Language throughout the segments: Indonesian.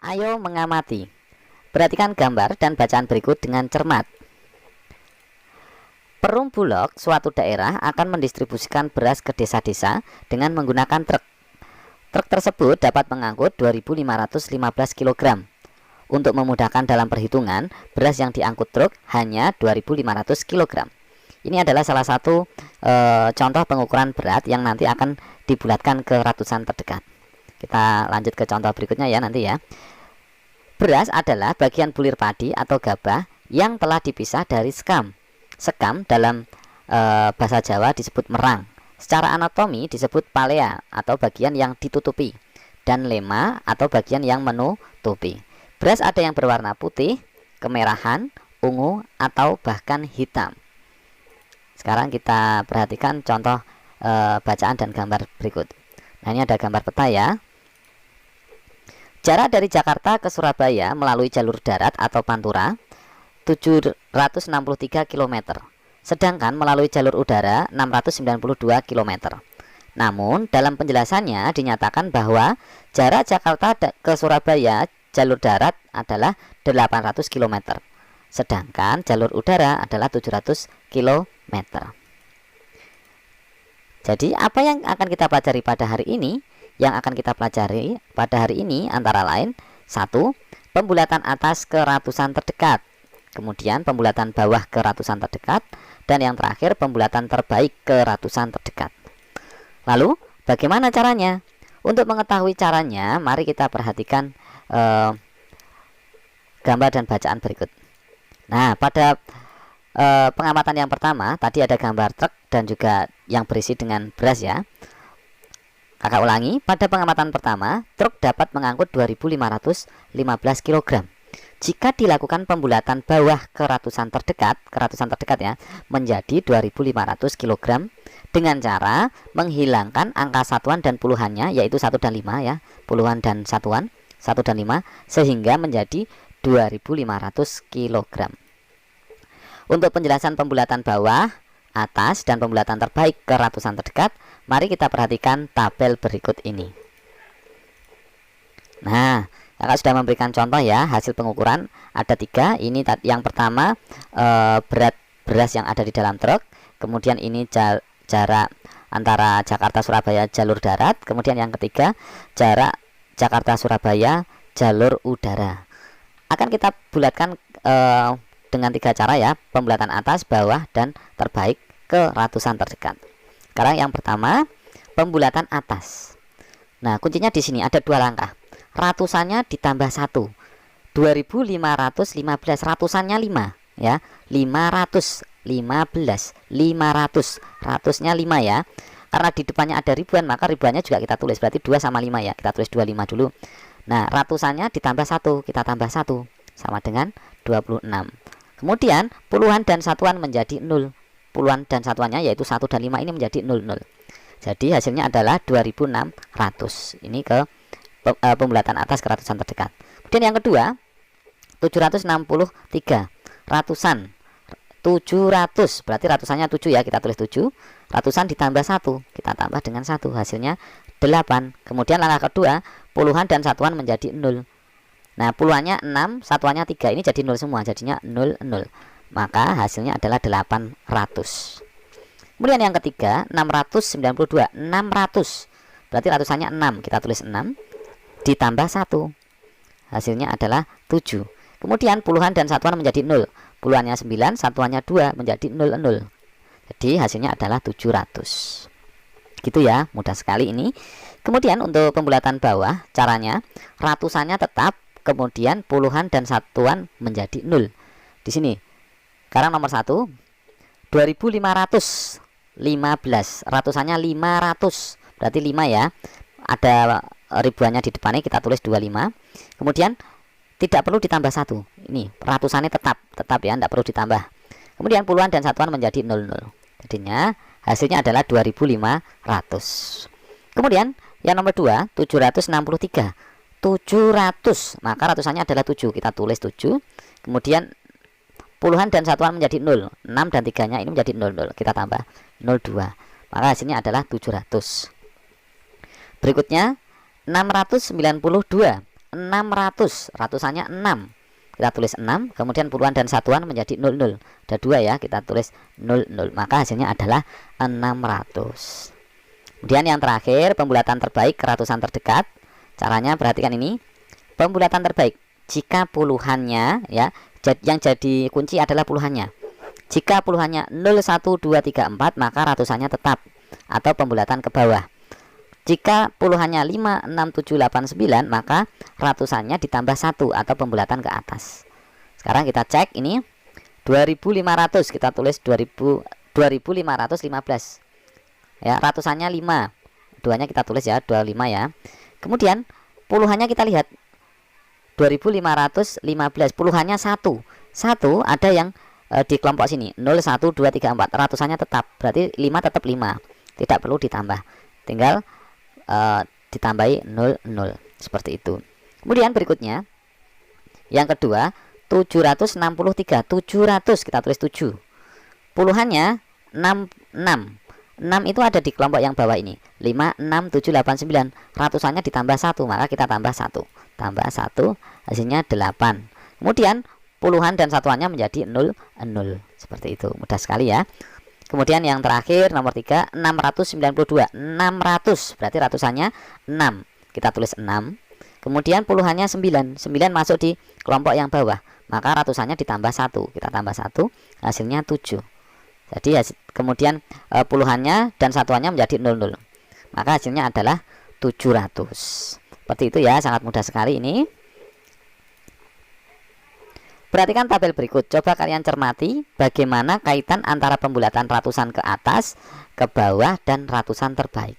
Ayo mengamati. Perhatikan gambar dan bacaan berikut dengan cermat. Perum Bulog suatu daerah akan mendistribusikan beras ke desa-desa dengan menggunakan truk. Truk tersebut dapat mengangkut 2.515 kg. Untuk memudahkan dalam perhitungan, beras yang diangkut truk hanya 2.500 kg. Ini adalah salah satu contoh pengukuran berat yang nanti akan dibulatkan ke ratusan terdekat. Kita lanjut ke contoh berikutnya ya nanti ya. Beras adalah bagian bulir padi atau gabah yang telah dipisah dari sekam. Sekam dalam bahasa Jawa disebut merang. Secara anatomi disebut palea atau bagian yang ditutupi, dan lema atau bagian yang menutupi. Beras ada yang berwarna putih, kemerahan, ungu, atau bahkan hitam. Sekarang kita perhatikan contoh bacaan dan gambar berikut. Nah, ini ada gambar peta ya. Jarak dari Jakarta ke Surabaya melalui jalur darat atau pantura 763 km. Sedangkan melalui jalur udara 692 km. Namun dalam penjelasannya dinyatakan bahwa jarak Jakarta ke Surabaya jalur darat adalah 800 km. Sedangkan jalur udara adalah 700 km. Jadi apa yang akan kita pelajari pada hari ini? Yang akan kita pelajari pada hari ini antara lain 1. Pembulatan atas ke ratusan terdekat. Kemudian pembulatan bawah ke ratusan terdekat. Dan yang terakhir pembulatan terbaik ke ratusan terdekat. Lalu bagaimana caranya? Untuk mengetahui caranya, mari kita perhatikan gambar dan bacaan berikut. Nah, pada pengamatan yang pertama tadi ada gambar truk dan juga yang berisi dengan beras ya. Kakak ulangi, pada pengamatan pertama truk dapat mengangkut 2.515 kg. Jika dilakukan pembulatan bawah ke ratusan terdekat ya, menjadi 2.500 kg dengan cara menghilangkan angka satuan dan puluhannya, yaitu 1 dan 5 ya, puluhan dan satuan 1 dan 5, sehingga menjadi 2.500 kg. Untuk penjelasan pembulatan bawah, atas, dan pembulatan terbaik ke ratusan terdekat, mari kita perhatikan tabel berikut ini. Nah, kakak sudah memberikan contoh ya, hasil pengukuran ada 3. Ini yang pertama berat beras yang ada di dalam truk. Kemudian ini jarak antara Jakarta Surabaya jalur darat. Kemudian yang ketiga jarak Jakarta Surabaya jalur udara. Akan kita bulatkan dengan 3 cara ya, pembulatan atas, bawah, dan terbaik ke ratusan terdekat. Sekarang yang pertama pembulatan atas. Nah, kuncinya di sini ada 2 langkah. Ratusannya ditambah 1, 2.515, ratusannya 5 ya, 515, 500, ratusnya 5 ya. Karena di depannya ada ribuan, maka ribuannya juga kita tulis, berarti 2 sama 5 ya, kita tulis 25 dulu. Nah, ratusannya ditambah 1, kita tambah 1 sama dengan 26. Kemudian puluhan dan satuan menjadi 0. Puluhan dan satuannya yaitu 1 dan 5 ini menjadi 00. Jadi hasilnya adalah 2.600. Ini ke pembulatan atas ke ratusan terdekat. Kemudian yang kedua 763 ratusan, 700 berarti ratusannya 7 ya, kita tulis 7. Ratusan ditambah 1, kita tambah dengan 1, hasilnya 8. Kemudian langkah kedua puluhan dan satuan menjadi 0. Nah, puluhannya 6, satuannya 3, ini jadi 0 semua, jadinya 00. Maka hasilnya adalah 800. Kemudian yang ketiga 692, 600 berarti ratusannya 6, kita tulis 6 ditambah 1, hasilnya adalah 7. Kemudian puluhan dan satuan menjadi 0, puluhannya 9, satuannya 2 menjadi 00. Jadi hasilnya adalah 700. Gitu ya, mudah sekali ini. Kemudian untuk pembulatan bawah, caranya ratusannya tetap, kemudian puluhan dan satuan menjadi 0. Di sini sekarang nomor 1 2.515, ratusannya 500 berarti 5 ya, ada ribuannya di depannya, kita tulis 25. Kemudian tidak perlu ditambah 1, ini ratusannya tetap ya, tidak perlu ditambah. Kemudian puluhan dan satuan menjadi 00, jadinya hasilnya adalah 2.500. Kemudian yang nomor 2 763, 700 maka ratusannya adalah 7, kita tulis 7. Kemudian puluhan dan satuan menjadi 0, 6 dan 3 nya ini menjadi 00, kita tambah 02, maka hasilnya adalah 700. Berikutnya 692, 600, ratusannya 6. Kita tulis 6, kemudian puluhan dan satuan menjadi 00. Ada 2 ya, kita tulis 00. Maka hasilnya adalah 600. Kemudian yang terakhir, pembulatan terbaik ke ratusan terdekat. Caranya perhatikan ini. Pembulatan terbaik jika puluhannya ya, yang jadi kunci adalah puluhannya. Jika puluhannya 0, 1, 2, 3, 4, maka ratusannya tetap atau pembulatan ke bawah. Jika puluhannya 5, 6, 7, 8, 9, maka ratusannya ditambah 1 atau pembulatan ke atas. Sekarang kita cek ini 2500, kita tulis 2515. Ya, ratusannya 5. Duanya kita tulis ya, 25 ya. Kemudian puluhannya kita lihat 2515, puluhannya 1. 1 ada yang di kelompok sini 0, 1, 2, 3, 4. Ratusannya tetap, berarti 5 tetap 5. Tidak perlu ditambah. Tinggal ditambahi 00 seperti itu. Kemudian berikutnya yang kedua 763, 700 kita tulis 7. Puluhannya 6. 6 itu ada di kelompok yang bawah ini 5, 6, 7, 8, 9. Ratusannya ditambah 1, maka kita tambah 1. Tambah 1 hasilnya 8. Kemudian puluhan dan satuannya menjadi 00. Seperti itu, mudah sekali ya. Kemudian yang terakhir nomor 3 692. 600 berarti ratusannya 6. Kita tulis 6. Kemudian puluhannya 9. 9 masuk di kelompok yang bawah, maka ratusannya ditambah 1. Kita tambah 1, hasilnya 7. Jadi kemudian puluhannya dan satuannya menjadi 00. Maka hasilnya adalah 700. Seperti itu ya, sangat mudah sekali ini. Perhatikan tabel berikut. Coba kalian cermati bagaimana kaitan antara pembulatan ratusan ke atas, ke bawah, dan ratusan terbaik.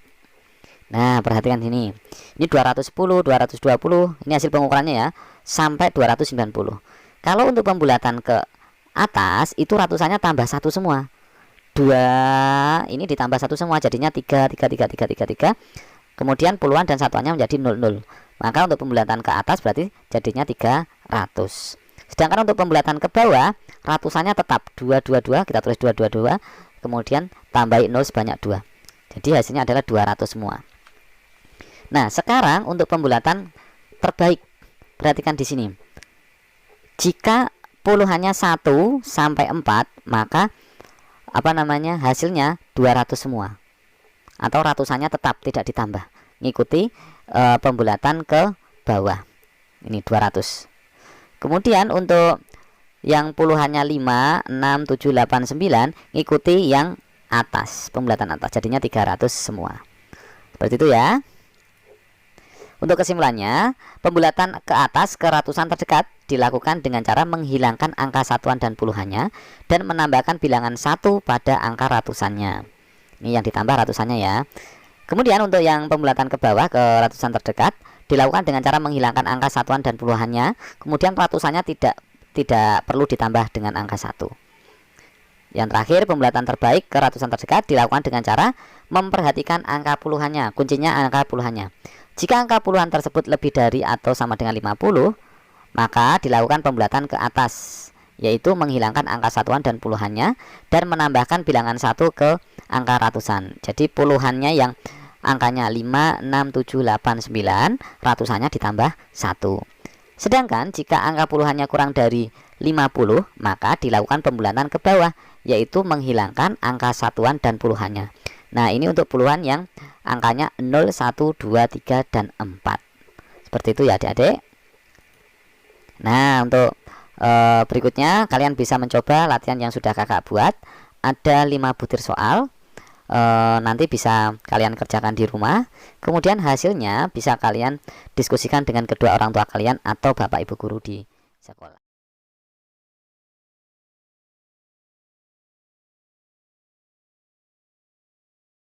Nah, perhatikan ini. Ini 210, 220. Ini hasil pengukurannya ya, sampai 290. Kalau untuk pembulatan ke atas itu ratusannya tambah 1 semua. 2 ini ditambah 1 semua, jadinya 3, 3, 3, 3, 3, 3. Kemudian puluhan dan satuannya menjadi 00. Maka untuk pembulatan ke atas berarti jadinya 300. Sedangkan untuk pembulatan ke bawah ratusannya tetap 222, kita tulis 222, kemudian tambahi 0 sebanyak 2. Jadi hasilnya adalah 200 semua. Nah, sekarang untuk pembulatan terbaik. Perhatikan di sini. Jika puluhannya 1 sampai 4, maka hasilnya 200 semua. Atau ratusannya tetap tidak ditambah. Ngikuti pembulatan ke bawah. Ini 200. Kemudian untuk yang puluhannya 5, 6, 7, 8, 9 ikuti yang atas, pembulatan atas, jadinya 300 semua. Seperti itu ya. Untuk kesimpulannya, pembulatan ke atas ke ratusan terdekat dilakukan dengan cara menghilangkan angka satuan dan puluhannya dan menambahkan bilangan 1 pada angka ratusannya. Ini yang ditambah ratusannya ya. Kemudian untuk yang pembulatan ke bawah ke ratusan terdekat dilakukan dengan cara menghilangkan angka satuan dan puluhannya, kemudian ratusannya tidak perlu ditambah dengan angka 1. Yang terakhir, pembulatan terbaik ke ratusan terdekat dilakukan dengan cara memperhatikan angka puluhannya. Kuncinya angka puluhannya. Jika angka puluhan tersebut lebih dari atau sama dengan 50, maka dilakukan pembulatan ke atas, yaitu menghilangkan angka satuan dan puluhannya dan menambahkan bilangan 1 ke angka ratusan. Jadi puluhannya yang angkanya 5, 6, 7, 8, 9, ratusannya ditambah 1. Sedangkan jika angka puluhannya kurang dari 50, maka dilakukan pembulatan ke bawah, yaitu menghilangkan angka satuan dan puluhannya. Nah, ini untuk puluhan yang angkanya 0, 1, 2, 3, dan 4. Seperti itu ya adik-adik. Nah, untuk berikutnya kalian bisa mencoba latihan yang sudah kakak buat. Ada 5 butir soal. Nanti bisa kalian kerjakan di rumah. Kemudian hasilnya bisa kalian diskusikan dengan kedua orang tua kalian atau bapak ibu guru di sekolah.